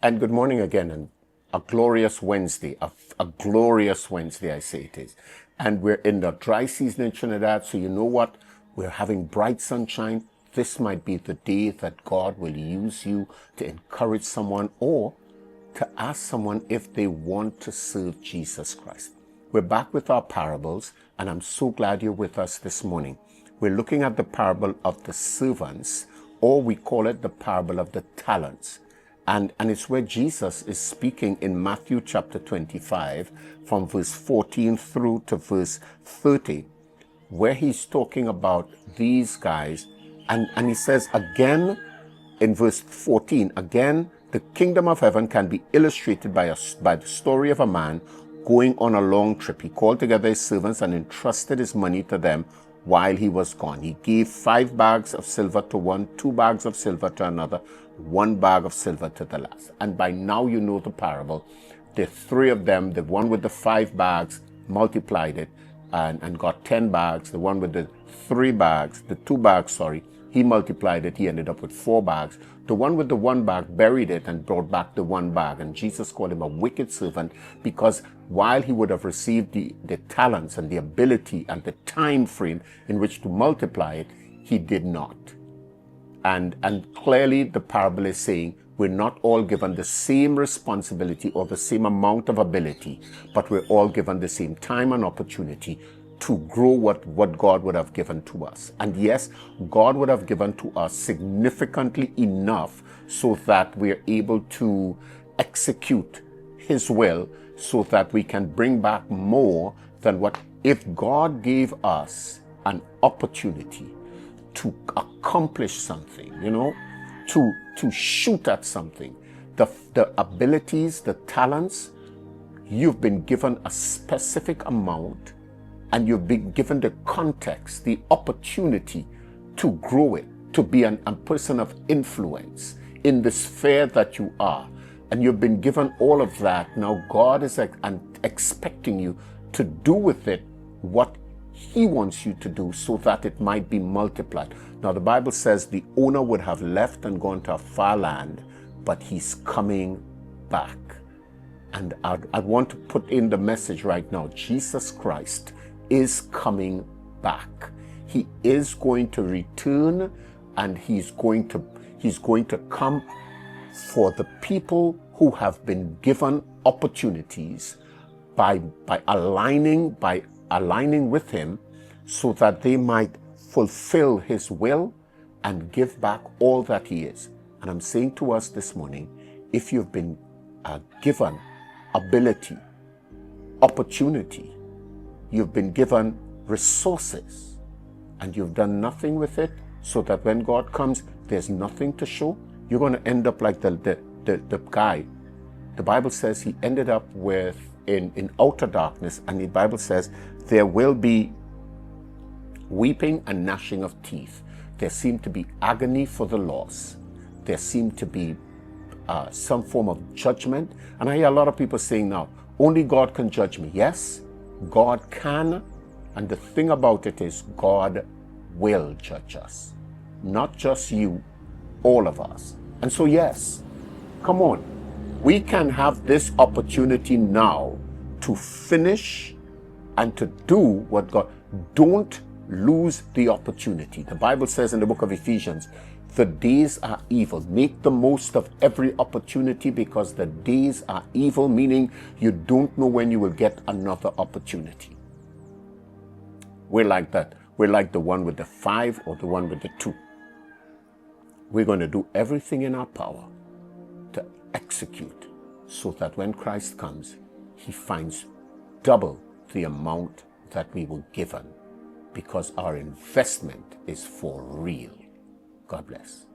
And good morning again, and a glorious Wednesday, a glorious Wednesday, I say it is. And we're in the dry season in Trinidad, so you know what? We're having bright sunshine. This might be the day that God will use you to encourage someone or to ask someone if they want to serve Jesus Christ. We're back with our parables, and I'm so glad you're with us this morning. We're looking at the parable of the servants, or we call it the parable of the talents. And it's where Jesus is speaking in Matthew chapter 25 from verse 14 through to verse 30, where he's talking about these guys. And he says again in verse 14, again, the kingdom of heaven can be illustrated by the story of a man going on a long trip. He called together his servants and entrusted his money to them while he was gone. He gave 5 bags of silver to one, 2 bags of silver to another, 1 bag of silver to the last. And by now you know the parable. The 3 of them, the one with the 5 bags multiplied it and got 10 bags. The one with the 2 bags, he multiplied it. He ended up with 4 bags. The one with the 1 bag buried it and brought back the 1 bag. And Jesus called him a wicked servant, because while he would have received the talents and the ability and the time frame in which to multiply it, he did not. And clearly the parable is saying we're not all given the same responsibility or the same amount of ability, but we're all given the same time and opportunity to grow what God would have given to us. And yes, God would have given to us significantly enough so that we're able to execute his will, so that we can bring back more than what, if God gave us an opportunity to accomplish something, to shoot at something, the abilities, the talents, you've been given a specific amount, and you've been given the context, the opportunity to grow it, to be a person of influence in the sphere that you are. And you've been given all of that. Now God is expecting you to do with it what he wants you to do, so that it might be multiplied. Now the Bible says the owner would have left and gone to a far land, but he's coming back. And I want to put in the message right now. Jesus Christ is coming back. He is going to return, and he's going to come for the people who have been given opportunities by aligning with him, so that they might fulfill his will and give back all that he is. And I'm saying to us this morning, if you've been given ability, opportunity, you've been given resources, and you've done nothing with it, so that when God comes, there's nothing to show, you're going to end up like the guy. The Bible says he ended up in outer darkness, and the Bible says there will be weeping and gnashing of teeth. There seemed to be agony for the lost. There seemed to be some form of judgment. And I hear a lot of people saying now, only God can judge me. Yes, God can. And the thing about it is, God will judge us. Not just you, all of us. And so yes, come on. We can have this opportunity now to finish and to do what God. Don't lose the opportunity. The Bible says in the book of Ephesians, the days are evil. Make the most of every opportunity, because the days are evil, meaning you don't know when you will get another opportunity. We're like that. We're like the one with the 5 or the one with the 2. We're going to do everything in our power to execute, so that when Christ comes, he finds double the amount that we were given, because our investment is for real. God bless.